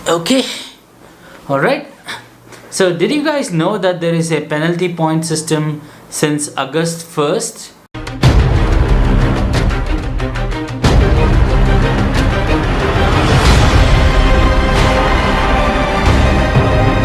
Okay, alright. So, did you guys know that there is a penalty point system since August 1st?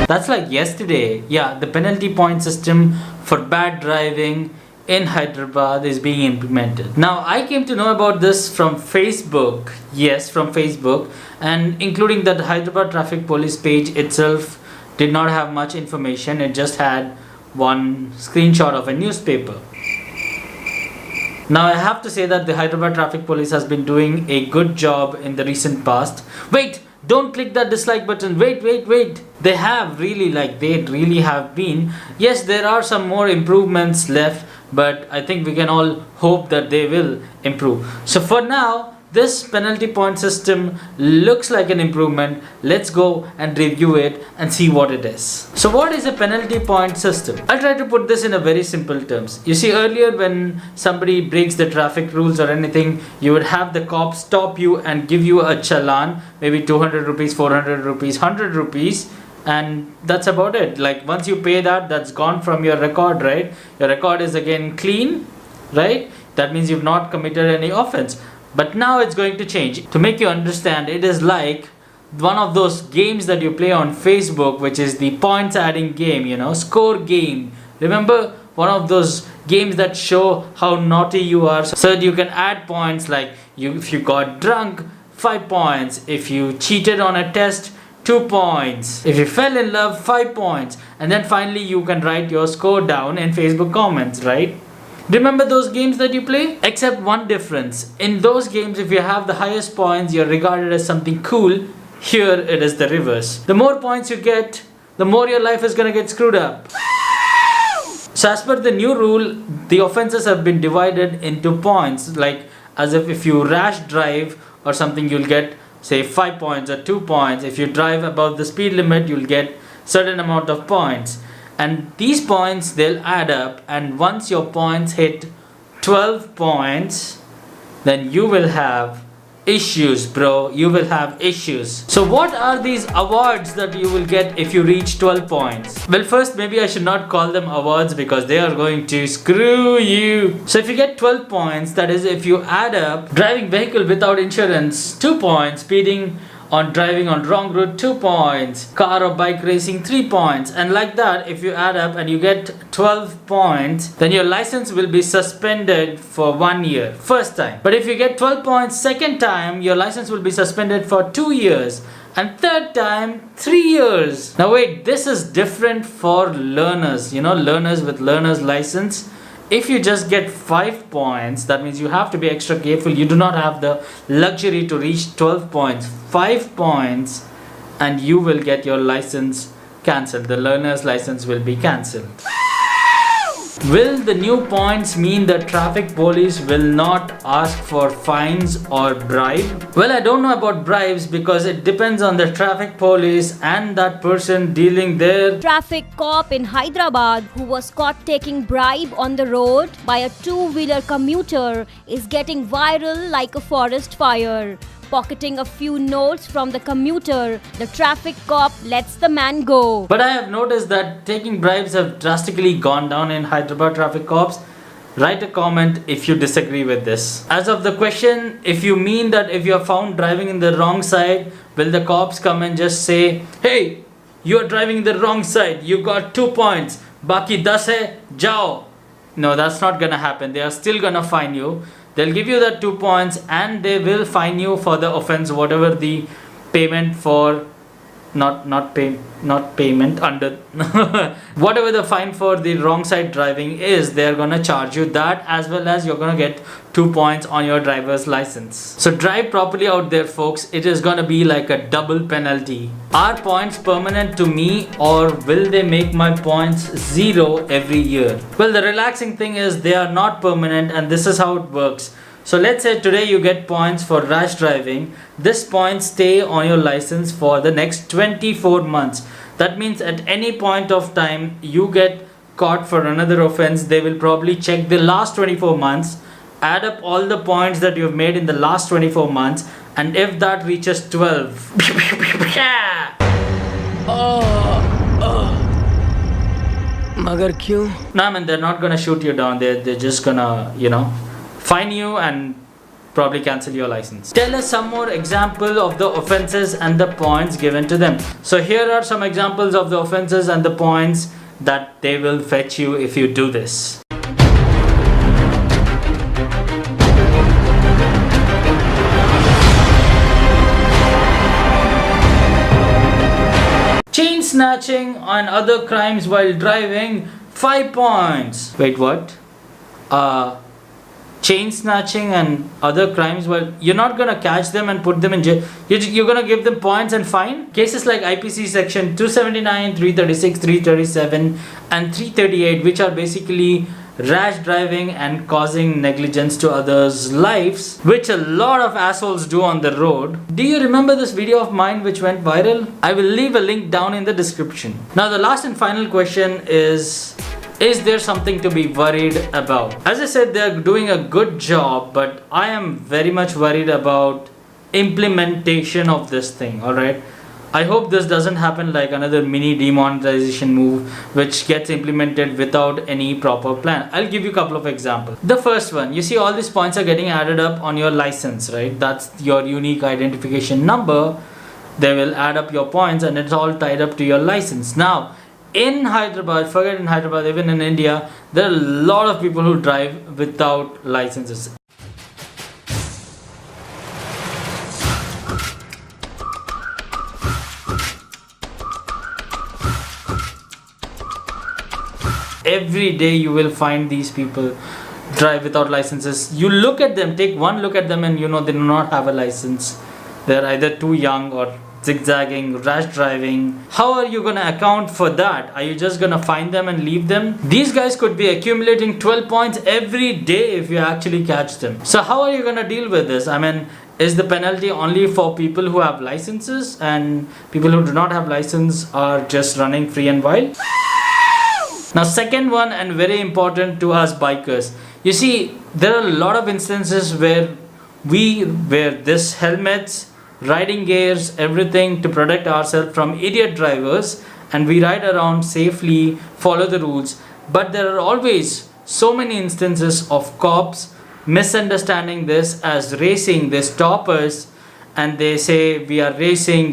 That's like yesterday. Yeah, the penalty point system for bad driving in Hyderabad is being implemented. Now, I came to know about this from Facebook. Yes, from Facebook, and including that Hyderabad Traffic Police page itself did not have much information. It just had one screenshot of a newspaper. Now, I have to say that the Hyderabad Traffic Police has been doing a good job in the recent past. Wait! Don't click that dislike button. Wait. They really have been. Yes, there are some more improvements left, but I think we can all hope that they will improve. So for now, this penalty point system looks like an improvement. Let's go and review it and see what it is. So what is a penalty point system? I'll try to put this in a very simple terms. You see, earlier when somebody breaks the traffic rules or anything, you would have the cops stop you and give you a challan, maybe 200 rupees, 400 rupees, 100 rupees, and that's about it. Like once you pay that, that's gone from your record, right? Your record is again clean, right? That means you've not committed any offense. But now it's going to change. To make you understand, it is like one of those games that you play on Facebook, which is the points adding game, score game. Remember, one of those games that show how naughty you are, so that you can add points, like if you got drunk, 5 points. If you cheated on a test, 2 points. If you fell in love, 5 points. And then finally you can write your score down in Facebook comments, right? Remember those games that you play? Except one difference. In those games, if you have the highest points, you're regarded as something cool. Here it is the reverse. The more points you get, the more your life is gonna get screwed up. So as per the new rule, the offenses have been divided into points. Like as if you rash drive or something, you'll get say 5 points or 2 points. If you drive above the speed limit, you'll get certain amount of points. And these points, they'll add up, and once your points hit 12 points, then you will have issues, bro. You will have issues. So what are these awards that you will get if you reach 12 points? Well, first, maybe I should not call them awards because they are going to screw you. So if you get 12 points, that is if you add up driving vehicle without insurance, 2 points, speeding on driving on wrong route, 2 points, car or bike racing, 3 points, and like that, if you add up and you get 12 points, then your license will be suspended for 1 year, first time. But if you get 12 points second time, your license will be suspended for 2 years, and third time, 3 years. Now wait, this is different for learners, learners with learner's license. If you just get 5 points, that means you have to be extra careful. You do not have the luxury to reach 12 points. 5 points and you will get your license cancelled. The learner's license will be cancelled. Will the new points mean that traffic police will not ask for fines or bribe? Well, I don't know about bribes because it depends on the traffic police and that person dealing there. Traffic cop in Hyderabad who was caught taking bribe on the road by a two-wheeler commuter is getting viral like a forest fire. Pocketing a few notes from the commuter, the traffic cop lets the man go. But I have noticed that taking bribes have drastically gone down in Hyderabad traffic cops. Write a comment if you disagree with this. As of the question, if you mean that if you are found driving in the wrong side, will the cops come and just say, hey, you are driving in the wrong side, you got 2 points, baki 10 hai, jao. No, that's not gonna happen. They are still gonna fine you. They'll give you that 2 points and they will fine you for the offense, whatever the payment for not payment under whatever the fine for the wrong side driving is, they're gonna charge you that, as well as you're gonna get 2 points on your driver's license. So drive properly out there, folks. It is gonna be like a double penalty. Are points permanent to me, or will they make my points 0 every year? Well, the relaxing thing is they are not permanent, and this is how it works. So let's say today you get points for rash driving. This points stay on your license for the next 24 months. That means at any point of time you get caught for another offense, they will probably check the last 24 months add up all the points that you've made in the last 24 months, and if that reaches 12, मगर क्यों? no, I mean, they're not gonna shoot you down. They're just gonna, fine you and probably cancel your license. Tell us some more example of the offences and the points given to them. So here are some examples of the offences and the points that they will fetch you if you do this. Chain snatching and other crimes while driving, 5 points. Wait, what? Chain snatching and other crimes, well, you're not gonna catch them and put them in jail. You're gonna give them points and fine. Cases like IPC section 279, 336, 337 and 338, which are basically rash driving and causing negligence to others' lives, which a lot of assholes do on the road. Do you remember this video of mine which went viral? I will leave a link down in the description. Now the last and final question is there something to be worried about? As I said, they're doing a good job, but I am very much worried about implementation of this thing, alright? I hope this doesn't happen like another mini demonetization move which gets implemented without any proper plan. I'll give you a couple of examples. The first one, you see all these points are getting added up on your license, right? That's your unique identification number. They will add up your points and it's all tied up to your license. Now, in Hyderabad, forget in Hyderabad, even in India, there are a lot of people who drive without licenses. Every day you will find these people drive without licenses. You look at them, take one look at them and they do not have a license. They're either too young or zigzagging, rash driving. How are you gonna account for that? Are you just gonna find them and leave them? These guys could be accumulating 12 points every day if you actually catch them. So how are you gonna deal with this? I mean, is the penalty only for people who have licenses and people who do not have license are just running free and wild? Now second one, and very important to us bikers. You see, there are a lot of instances where we wear this helmets, riding gears, everything to protect ourselves from idiot drivers, and we ride around safely, follow the rules. But there are always so many instances of cops misunderstanding this as racing. They stop us and they say we are racing,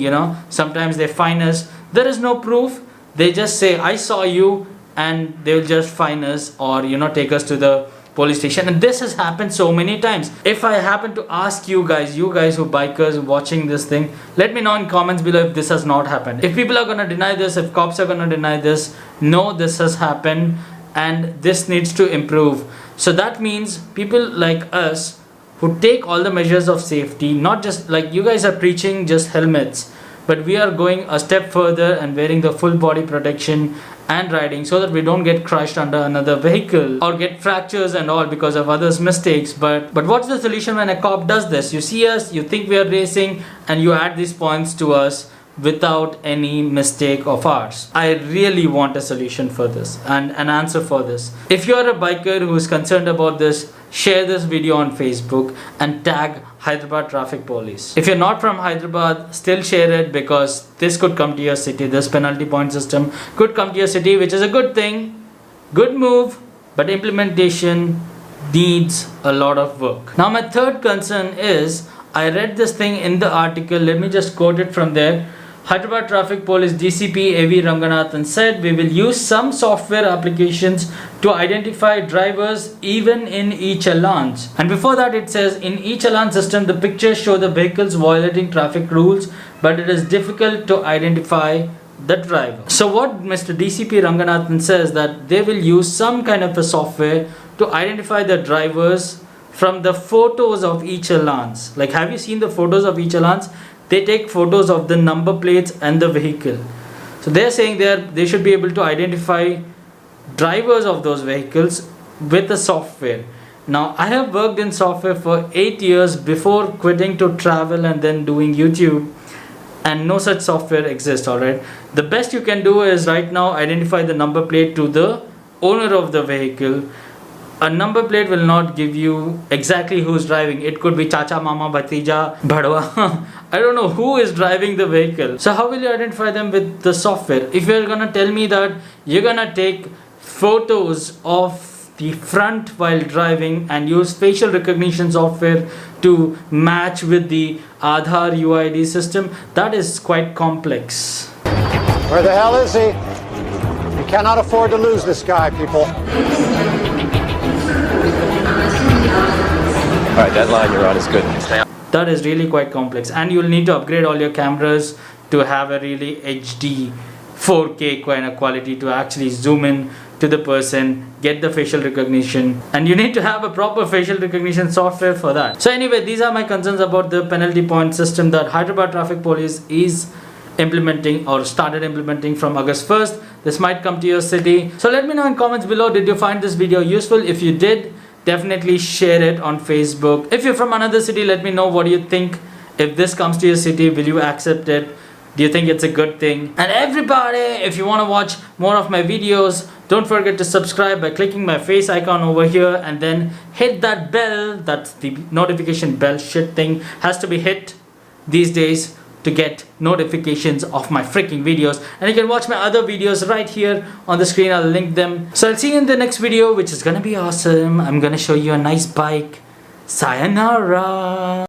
sometimes they fine us. There is no proof. They just say I saw you, and they'll just fine us or take us to the police station. And this has happened so many times. If I happen to ask you guys who bikers watching this thing, let me know in comments below if this has not happened. If people are gonna deny this, if cops are gonna deny this, no, this has happened and this needs to improve. So that means people like us who take all the measures of safety, not just like you guys are preaching just helmets, but we are going a step further and wearing the full body protection and riding so that we don't get crushed under another vehicle or get fractures and all because of others' mistakes. But what's the solution when a cop does this? You see us, you think we are racing, and you add these points to us without any mistake of ours. I really want a solution for this and an answer for this. If you are a biker who is concerned about this, share this video on Facebook and tag Hyderabad Traffic Police. If you're not from Hyderabad, still share it because this could come to your city. This penalty point system could come to your city, which is a good thing, good move, but implementation needs a lot of work. Now my third concern is, I read this thing in the article, let me just quote it from there. Hyderabad Traffic Police DCP A.V. Ranganathan said, we will use some software applications to identify drivers even in e-challans. And before that it says, in e-challan system the pictures show the vehicles violating traffic rules, but it is difficult to identify the driver. So what Mr. DCP Ranganathan says that they will use some kind of a software to identify the drivers from the photos of e-challans. Like, have you seen the photos of e-challans? They take photos of the number plates and the vehicle. So they're saying they should be able to identify drivers of those vehicles with the software. Now I have worked in software for 8 years before quitting to travel and then doing YouTube, and no such software exists. Alright, the best you can do is right now identify the number plate to the owner of the vehicle. A number plate will not give you exactly who's driving. It could be Chacha, Mama, Bhatija, Bhadwa. I don't know who is driving the vehicle. So how will you identify them with the software? If you're gonna tell me that you're gonna take photos of the front while driving and use facial recognition software to match with the Aadhaar UID system, that is quite complex. Where the hell is he? We cannot afford to lose this guy, people. Alright, that line you're on is good. Stay on. That is really quite complex, and you'll need to upgrade all your cameras to have a really HD 4K kind of quality to actually zoom in to the person, get the facial recognition, and you need to have a proper facial recognition software for that. So anyway, these are my concerns about the penalty point system that Hyderabad Traffic Police is implementing or started implementing from August 1st. This might come to your city. So let me know in comments below, did you find this video useful? If you did, definitely share it on Facebook. If you're from another city, let me know what do you think. If this comes to your city, will you accept it? Do you think it's a good thing? And everybody, if you want to watch more of my videos, don't forget to subscribe by clicking my face icon over here and then hit that bell. That's the notification bell shit thing. Has to be hit these days to get notifications of my freaking videos. And you can watch my other videos right here on the screen. I'll link them. So I'll see you in the next video, which is gonna be awesome. I'm gonna show you a nice bike. Sayonara.